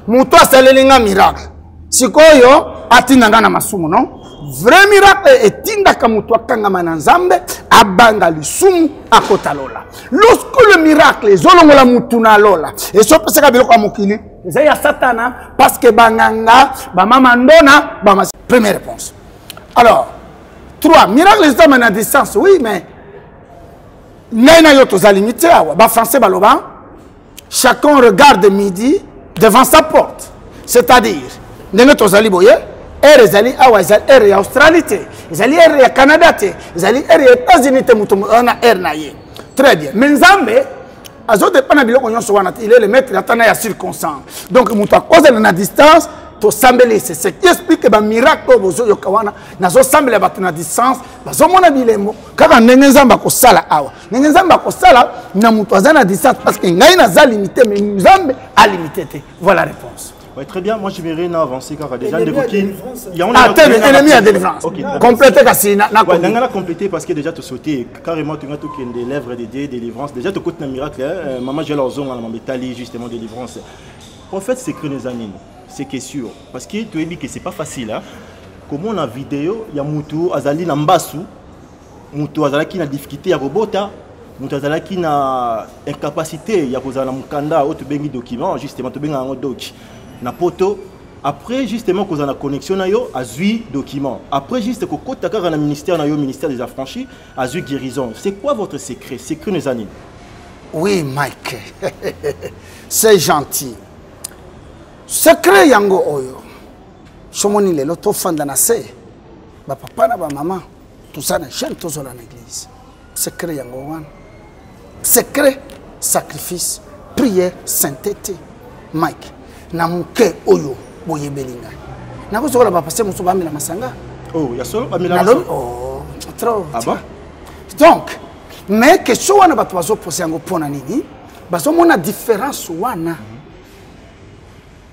Muto asalelinga miracle. Sikoyo atinanga na masumu non? Vrai miracle est tindaka muto akanga mananzambe abanga lisumu akota lola. Lorsque le miracle zolongola mutu na lola et so pesaka biloko mokili c'est ya satana parce que banganga ba mama ndona ba première réponse. Alors 3 miracles les hommes à distance oui mais nena yo toza limité ba français baloba chacun regarde midi devant sa porte c'est-à-dire nena toza liboye ere zali awa zali ere ya Australie zali ere ya Canada zali ere ya États-Unis te mutu na ere na ye très bien mais nzambe il est le maître de la circonstance. Donc, il a à distance, c'est ce qui explique que le miracle que vous avez à distance, parce que limité, mais nous sommes à limiter. Voilà la réponse. Ouais, très bien, moi je vais rien avancer car déjà des coquilles. Ennemi à délivrance. Compléter compléter parce que déjà tu sauté carrément tu as tout qui des lèvres dédiées délivrance. Déjà tu côté un miracle maman j'ai leur zone à la métallie justement délivrance. Prophète c'est que les années. C'est que sûr parce que tu as dit que c'est pas facile hein. Comme on a vidéo, il y a mutu azali na mbasu. Mutu azali qui na difficulté à robota. Mutu azali qui na incapacité ya kozala mukanda ou tu bengi document justement tu bengi un doc. Na poto après justement qu'on a la connexion na yo azui document après juste que côté car na ministère na yo ministère des affranchis azui guérison c'est quoi votre secret nos années? Oui Mike c'est gentil secret yango oyo chomoni lelo to fanda na se ba papa na ba maman tout ça na chaîne to zola na église secret yango wana secret sacrifice prière sainteté Mike na muke oyo boyebelinga na ko zola ba passer muso ba mila masanga oh ya solo ba mila masanga oh trop ah bon donc mais question wana ba to bazo poser yango pona nini bazo mona différence wana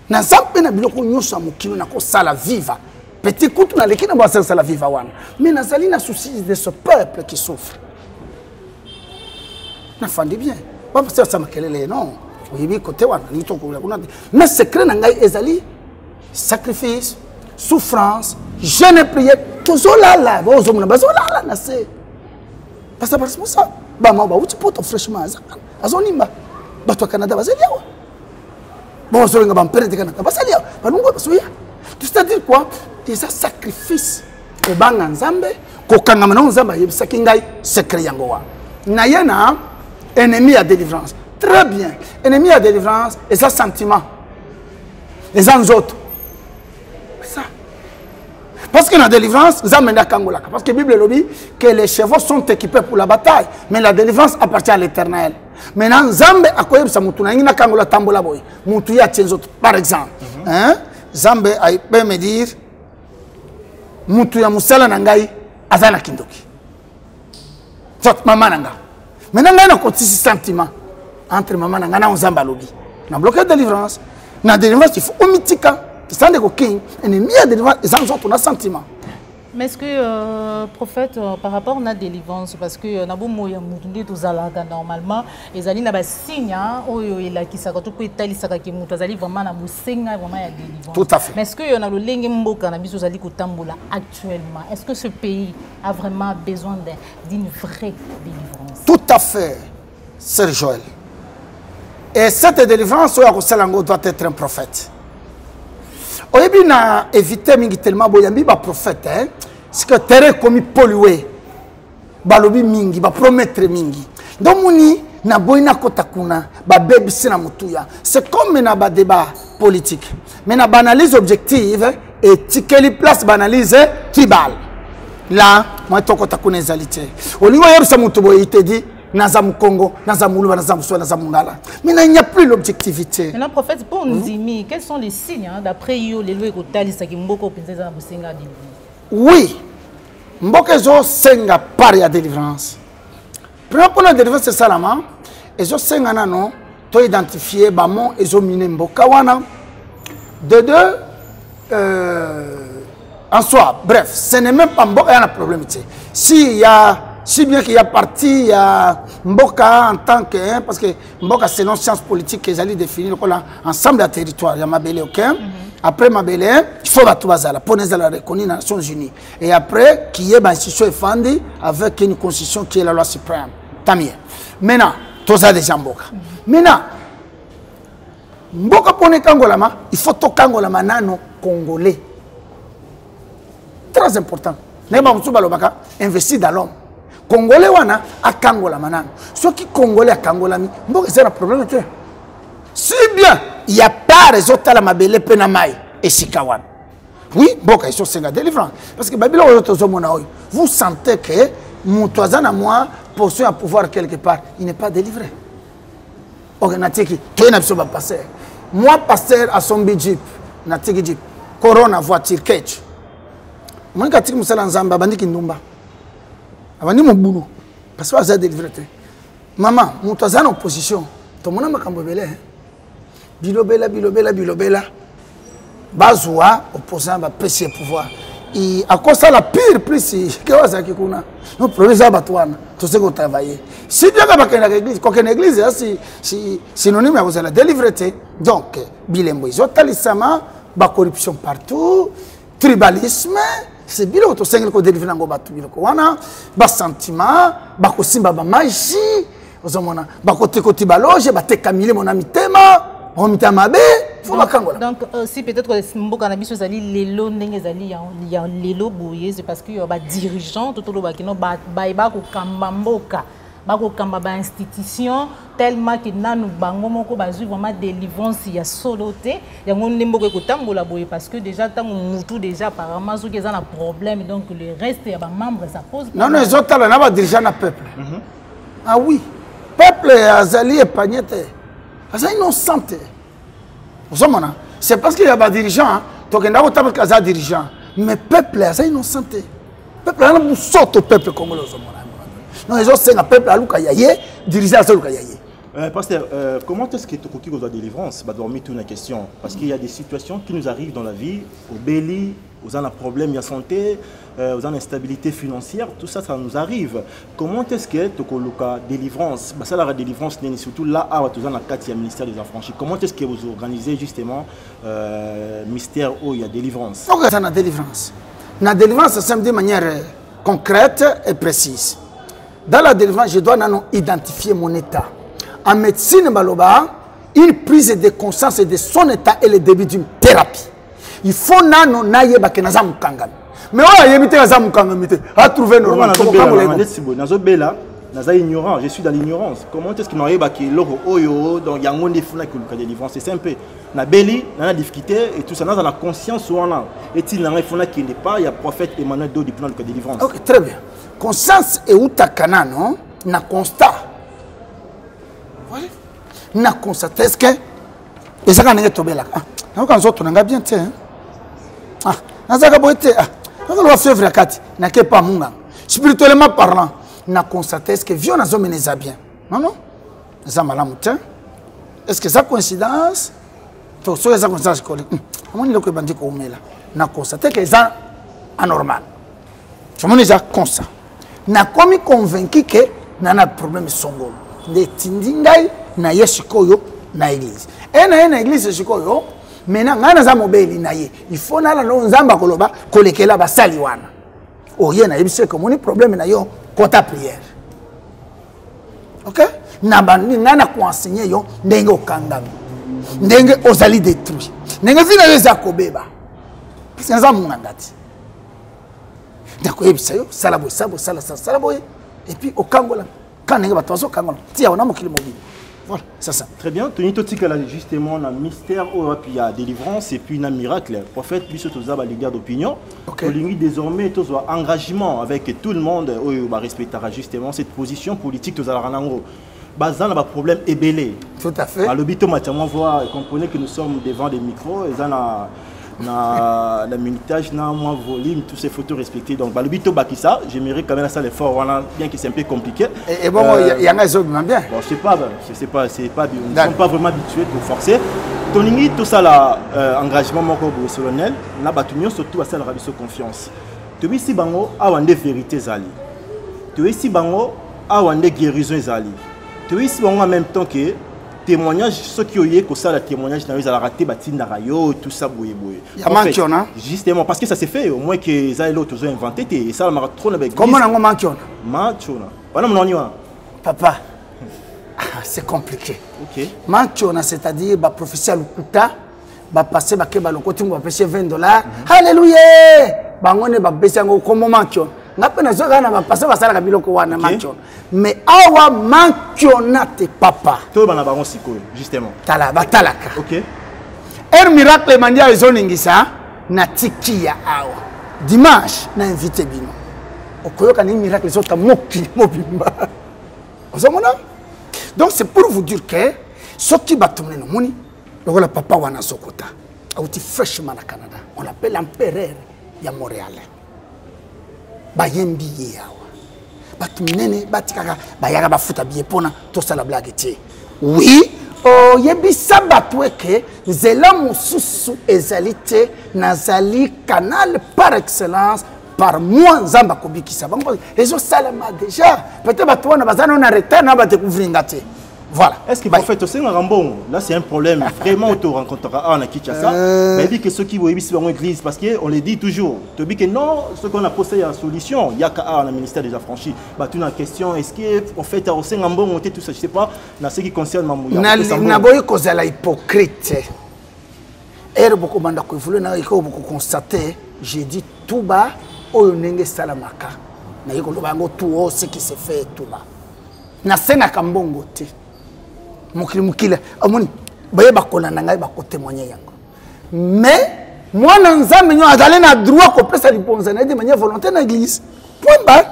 na zampe na biloko nyonso ya mokili na kosala viva petit coup na leki na basala viva wana mais nazali na souci de ce peuple qui souffre na fandi bien pas parce que ça makelele non oui côté wana ni to ko kuna mais secret na ngai ezali sacrifice souffrance jeûne prière tozola la bozomona bazola la na se parce que ça ba ma ba uti poto fraîchement azonimba bato Canada bazeli awa bon, c'est-à-dire quoi? C'est un sacrifice. Au bang ensemble, qu'au kangamana ensemble, il y a sakingai secret yangoa. Nayena ennemi à délivrance. Très bien. Ennemi à délivrance et ça sentiment. Les autres. Ça. Parce que la délivrance, nous amène à Kangola. Parce que la Bible dit que les chevaux sont équipés pour la bataille, mais la délivrance appartient à l'Éternel. Maintenant, Zambe a quoi ça mutuna ina Kangola tambola boy. Mutuya tenzot par exemple. Hein? Zambe peut me dire mutuya musala nangai azana kindoki. Zot maman nanga. Maintenant on a continue sentiment entre maman nanga na Zamba lobi. Na bloqué délivrance. Na délivrance il faut omitika. C'est un king, ennemi à délivrance, et ça nous on a sentiment. Mais est-ce que, prophète, par rapport à la délivrance, parce que nous avons normalement, les alliés n'ont pas signé, qui s'est vraiment délivrance. Tout à fait. Mais est-ce que nous avons le actuellement? Est-ce que ce pays a vraiment besoin d'une vraie délivrance? Tout à fait, Sœur Joël. Et cette délivrance, doit être un prophète. Oyebi na éviter mingi tellement boyambi ba prophète hein c'est que terre comme pollué balobi mingi ba promettre mingi donc muni na boyina kotakuna ba baby sina mutuya c'est comme na ba débat politique mais na banalise objective et tikeli place banalise tribal là moi to kotakuna ezalité olingo yebisa mutu boy te dit Nazam Congo, Nazam Moulou, Nazam Soua, Nazam Mungala. Mais il n'y a plus l'objectivité. Maintenant, prophète, pour nous dire, quels sont les signes d'après vous, les lois qui Mboko Pinzeza Musenga délivrance? Oui, Mboko Zo Senga pari à délivrance. Premièrement, pour la délivrance, c'est ça la main. Et Zo Senga Nano, tu identifié Bamon et Zo Mine Mboka Wana. De deux, en soi, bref, ce n'est même pas Mboka, il y a un problème. S'il y a. Si bien qu'il y a parti, il y a Mboka en tant que... Parce que Mboka, c'est une science politique qu'ils allaient définir ensemble de territoire. Il y a Mabélé, ok? Après Mabélé, il faut tout bazar. Pour nous, la reconnaître les Nations Unies. Et après, qu'il y ait une institution fondée avec une constitution qui est la loi suprême. Tant mieux. Maintenant, tout ça déjà Mboka. Maintenant, Mboka pour les Kangolama, il faut tout Kangolama nano congolais. Très important. Investir dans l'homme. Congolais wana a Kangola manano. Ceux qui Congolais a Kangola mi, Mboka c'est un problème. Si bien il n'y a pas les autres à la Mabélé Penamai et Sikawan. Oui, Mboka ils sont senga délivrance. Parce que Babylone vous sentez que mon toisan à moi possède un pouvoir quelque part, il n'est pas délivré. Organitiki, toi n'as pas passé. Moi pasteur à son Jeep, Natiki Jeep, Corona voiture catch. Moi quand tu me sers en Zamba, bandiki Ndumba. Avandi mon boulot parce que ça délivré. Maman, mon toisan en opposition. Ton mon makambo belé. Bilobela. Bazwa opposant va pécher pouvoir. Et à cause ça la pire plus que ça qui kuna. Nous problème batouana. Tout ce qu'on travaille. Si bien que l'église, qu'aucune église si synonyme à vous la délivré. Donc bilembo isotalisama, ba corruption partout, tribalisme. C'est bien que tu aies délivré dans le bateau. Tu as sentiment, tu as simba magie, tu as côté baloge, tu as camille mon ami tema, tu as mabé. Donc si peut-être que Mboka na biso zali lelo ndenge zali ya lelo boye c'est parce que ba dirigeant tout lo ba kino ba ko kamba Mboka bakokamba ba institution tellement que nanu bango moko bazui vraiment délivrance ya solo te yango ndembo ko tambola boye parce que déjà tango mutu déjà apparemment soki eza na problème donc le reste ya ba membres ça pose non non ezotala na ba dirigeant na peuple ah oui peuple azali épargné azali innocent ozomona c'est parce qu'il y a ba dirigeant tokenda ko tabaka za dirigeant mais peuple azali innocent peuple ana busoto peuple congolais ozomona non ils ont un peuple à l'oukayaye diriger à l'oukayaye. Pasteur, comment est-ce que tu as besoin de délivrance? Bah, dormir une question. Parce qu'il y a des situations qui nous arrivent dans la vie, au béli, aux en problème de santé, aux en instabilité financière, tout ça, ça nous arrive. Comment est-ce que tu as délivrance? Bah, ça, la délivrance, surtout là, tu as le ministère des Affranchis. Comment est-ce que vous organisez justement mystère où il y a délivrance? Donc, ça a délivrance. La délivrance, c'est de manière concrète et précise. Dans la délivrance, je dois identifier mon état. En médecine, une prise de conscience de son état est le début d'une thérapie. Il faut que nous ayons mais à trouver normal. Ignorant, je suis dans l'ignorance. Comment est-ce que nous arrivons à l'oyo donc il y a un défaut de délivrance? C'est simple. Na béli, na difficulté et tout ça, dans la conscience ou en et il y a un défaut qui n'est pas, il y a prophète Emmanuel do du plan de délivrance. Ok, très bien. Conscience et utakana non na constat. Voilà. Na constat est-ce que et ça quand on est tombé là. Ah, quand on a bien tiens. Ah, na zaka boité. Ah, on va faire vrai kati. Na ke pas munga. Spirituellement parlant, na constat est-ce que vieux na zo meneza bien. Non non. Ça malamu tiens. Est-ce que ça coïncidence? Tout ça ça coïncidence collé. Comment il le bandi ko umela. Na constater que ça anormal. Je me dis constat. Na komi convaincu que nana problème songolo de tindingai na yeshikoyo na église et na église shikoyo mena ngana za mobeli na ye il faut na la nzamba koloba kolekela basali wana oye na yebise ko moni problème na yo kota prière OK na bandi ngana ko enseigner yo ndenge okangami ndenge ozali détruit ndenge vina yeza kobeba c'est ça mon ngati. D'accord, et puis au Kangola, quand on est au Kangola, tiens, on a mon mobile. Voilà, c'est ça. Très bien. Tony Totika là justement un mystère, puis il y a délivrance et puis un miracle. Le prophète, puis surtout ça, les gars d'opinion. Olingi désormais tout un engagement avec tout le monde, respectera justement cette position politique de Zalaranango. Bazan a un problème ébélé. Tout à fait. À l'obito Mathiamon voit, comprenez que nous sommes devant des micros et ça na la minutage na moins volume toutes ces photos respectées donc le bito bakisa j'aimerais quand même ça l'effort voilà bien que c'est un peu compliqué et bon il y en a des autres bien bon c'est pas bien on ne sont pas vraiment habitués de forcer toningi tout ça là engagement moko solennel na batunyo surtout à ça la rabiso confiance to bisi bango awande vérité zali to bisi bango awande guérison zali to bisi bango en même temps que témoignage ceux qui ont eu que ça le témoignage dans les a raté batinda rayo tout ça boué manquiona justement parce que ça s'est fait au moins que ça l'autre ont inventé et ça m'a trop avec comment on manquiona voilà mon nom papa c'est compliqué OK manquiona c'est-à-dire ba professeur Lukuta ba passer ba ke ba lokoti ba pêcher $20 alléluia bangone ba pêcher ngo comment manquiona ngapena zoka na ba passer ba sala ka biloko wana manquiona mais awa manquiona te papa to bana bango sikoyo justement tala batalaka OK un miracle mandia ezoningisa na tikia awa dimanche na invité bino okoyoka ni miracle zota moki mobimba ozomona donc c'est pour vous dire que ce qui batumne no moni lokola papa wana sokota auti freshman à Canada on l'appelle l'empereur ya Montréal bayembi yawa batumnene batikaka bayaka bafuta biye pona to sala blague tie oui oh yebisa batweke zela mususu ezalité nazali canal par excellence par moi nzamba kobikisa bango ezo salama déjà peut-être batwana bazana na retard na ba découvrir ngate. Voilà. Est-ce que vous faites aussi un rambon? Là, c'est un problème. Vraiment, on te rencontrera en Kinshasa. Mais dit que ceux qui vont ici dans l'église, parce qu'on les dit toujours. Tu dis que non, ce qu'on a posé la solution, il y a qu'à le ministère des Affranchis. Bah, tu as une question, est-ce qu'on fait aussi un rambon, on tout ça, je sais pas, dans ce qui concerne Mamouya. N'a pas cause la hypocrite. Et beaucoup de constater, j'ai dit tout bas, au nenge salamaka. N'a pas tout ce qui se fait tout bas. na senaka mbongo te mokili amoni baye bakolanda ngai bakotémoigner yango mais mwana nzambe nyo azali na droit kopesa liponza na de manière volontaire na église point barre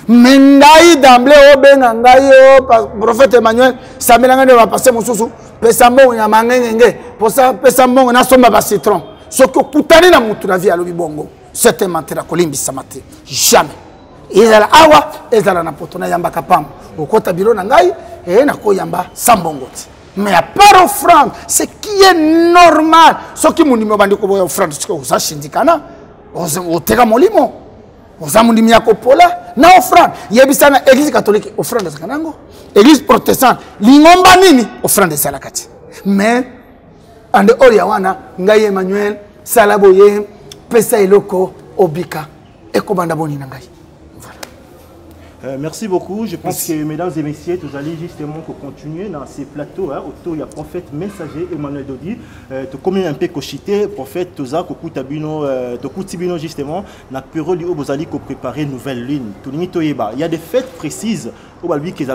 mais ngai d'emblée obenga ngai prophète Emmanuel samelanga de bapase mosusu pesa mbongo ya mangengenge posa pesa mbongo na somba ba citron soki okutani na mutu na vie alobi bongo c'était mentira kolimbisa mate jamais ezala awa ezala na potona yamba kapam okota biro na ngai na koyamba sambongo ti mais à part offrande ce qui est normal soki munimo bandi ko boya offrande soki oza shindikana oteka molimo oza mundimi ya kopola na offrande yebisana église catholique offrande zakanango église protestante lingomba nini offrande sala kati mais ande oria wana ngai Emmanuel salaboye pesa eloko obika ekobanda boni na ngai. Merci beaucoup. Je pense que, mesdames et messieurs, vous allez justement continuer dans ces plateaux. Autour, il y a prophète messager Emmanuel Dodi. Tu connais un peu Kochité, prophète Toza, Kokutabino, Tokutibino justement. Na période où vous allez préparer une nouvelle lune. Il y a des fêtes précises au Balbi qui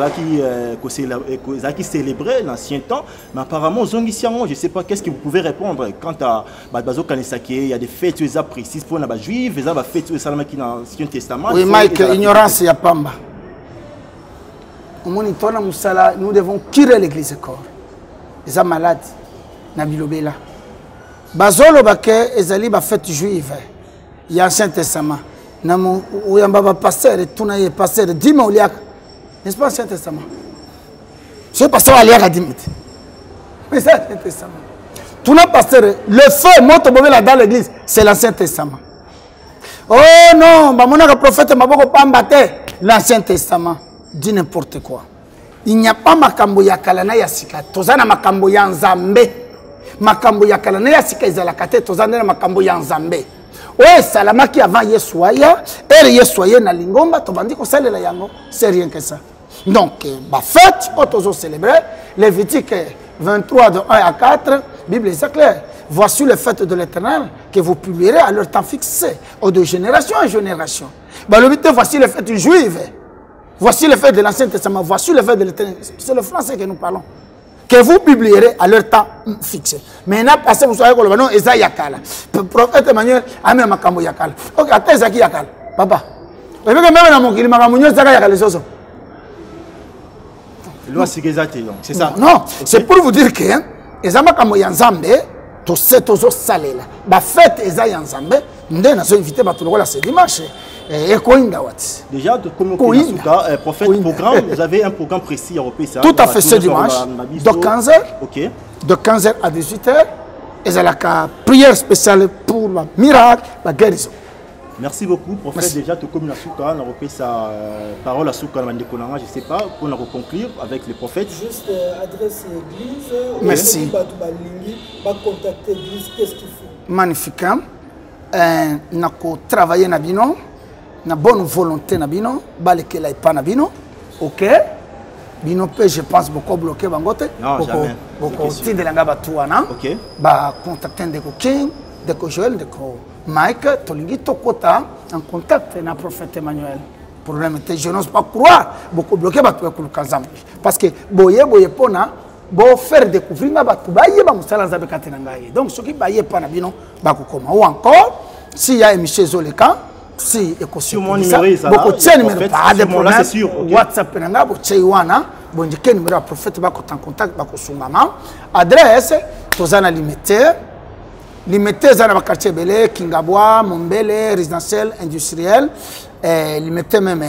célébraient l'ancien temps. Mais apparemment, je ne sais pas qu'est-ce que vous pouvez répondre quant à Bazo Kanesake. Il y a des fêtes précises pour les juifs, il y a des fêtes dans l'Ancien Testament. Oui, Mike, ignorance, il y a pas mal. Nous devons curer l'église corps. Les malades, Nabilobela. Bazolo Bake, Ezali, ba fête juive. Il y a Ancien Testament. Namo, où y a un pasteur, et tout n'a pas pasteur, dis-moi où il y a. N'est-ce pas Ancien Testament? Je ne sais pas si il y a 10 minutes. Mais c'est l'Ancien Testament. Tout n'a pas pasteur, le feu, monte dans l'église, c'est l'Ancien Testament. Oh non, mon prophète m'a beaucoup pas embatté. L'Ancien Testament dit n'importe quoi. Il n'y a pas makambo ya kalana ya sika. Tozana makambo ya nzambe. Makambo ya kalana ya sika izalakate tozana makambo ya nzambe. Ouais, salamaki avant Yesuaya, et Yesuaya na lingomba, tobandi ko salela yango, c'est rien que ça. Donc, ba fête, otozo célébrer, Lévitique 23 de 1 à 4, Bible est claire. Voici les fêtes de l'Éternel que vous publierez à leur temps fixé, de génération en génération. Bah, le but, voici les fêtes juives. Voici les fêtes de l'Ancien Testament. Voici les fêtes de l'Éternel. C'est le français que nous parlons. Que vous publierez à leur temps fixé. Maintenant, passez vous soyez le nom Eza Yakala. Prophète Emmanuel, Amé Makambo Yakala. Ok, attends Zaki Yakala. Papa. Et même dans mon kili Makamunyo Zaka Yakala Soso. C'est ça. Non, c'est pour vous dire que Eza Makambo Yanzambe, tout c'est toujours salé là. La fête Eza Yanzambe, nous avons invité Batoulola ce dimanche. Déjà, comme prophète programme, vous avez un programme précis européen. Tout à fait, ce dimanche, de 15h de 15h à 18h, et c'est la prière spéciale pour le miracle, la guérison. Merci beaucoup, prophète. Déjà, tout comme la souka, on a repris sa parole à souka, je ne sais pas, pour nous conclure avec les prophètes. Juste adresse l'église. Merci. Contacter l'église, qu'est-ce qu'il faut? Magnifique. On a travaillé na bino. Na bonne volonté na bino, balekela ipa na bino, ok? Bino pe je pense beaucoup bloqué bangote. Non, jamais. Beaucoup tinde langa batuana. Ok. Ba contacter Ndeko King, Ndeko Joel, Ndeko Mike, tolingi tokota en contact na prophète Emmanuel. Problème était je n'ose pas croire beaucoup bloqué batu ya kulukanzambi. Parce que boye pona bo faire découvrir na batu baye ba musala nzabe katina ngai. Donc ce qui baye pa na bino ba kokoma ou encore s'il y a émission Zoleka si sur mon numéro, beaucoup de numéros, pas de problème. WhatsApp, bon, j'ai numéro à prophète, en contact, adresse, tozana limité, dans le quartier Belé, Kingabois, Mombele, résidentiel, industriel, limité même,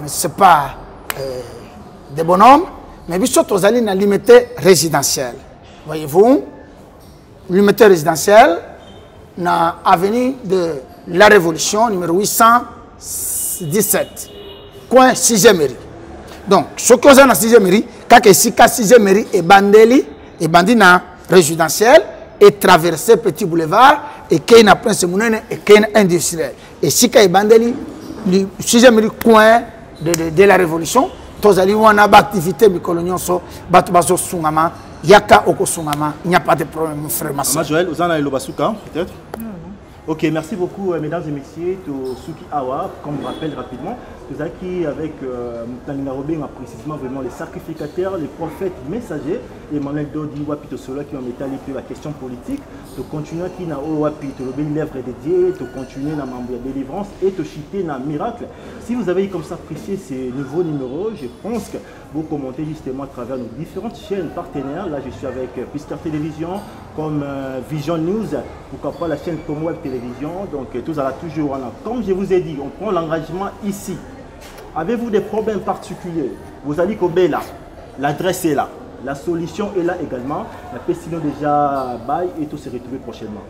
c'est pas des bonhommes, mais bien sûr, tozali na limité résidentiel. Voyez-vous, limité résidentiel, na avenue de La Révolution, numéro 817, coin 6e mairie. Donc, ce que vous avez dans 6e mairie, quand ici, 6e mairie est bandeli, et bandina résidentiel, et traversé Petit Boulevard, et qu'il y a Prince Mounene, et qu'il y a industriel. Et si il y a bandeli, 6e mairie, coin de La Révolution, tous les gens qui ont activité, mais il n'y a pas de problème, mon frère Massa. Joël, vous en avez le basuka, peut-être? Ok, merci beaucoup, mesdames et messieurs. Suki Awa, comme je rappelle rapidement, nous avons avec Tanina Robin, précisément vraiment les sacrificateurs, les prophètes messagers, Emmanuel Dodi, Wapito Solo qui ont métallique la question politique, de continuer qui n'a Wapito, le lèvre dédié, de continuer dans la délivrance et de chiter dans le miracle. Si vous avez comme ça apprécié ces nouveaux numéros, je pense que vous commentez justement à travers nos différentes chaînes partenaires. Là, je suis avec Piscar Télévision, comme Vision News, pourquoi pas la chaîne comme Web Télévision. Donc, tout ça là toujours. Comme je vous ai dit, on prend l'engagement ici. Avez-vous des problèmes particuliers? Vous allez qu'au là. L'adresse est là. La solution est là également. La pestilence déjà bail et tout se retrouver prochainement.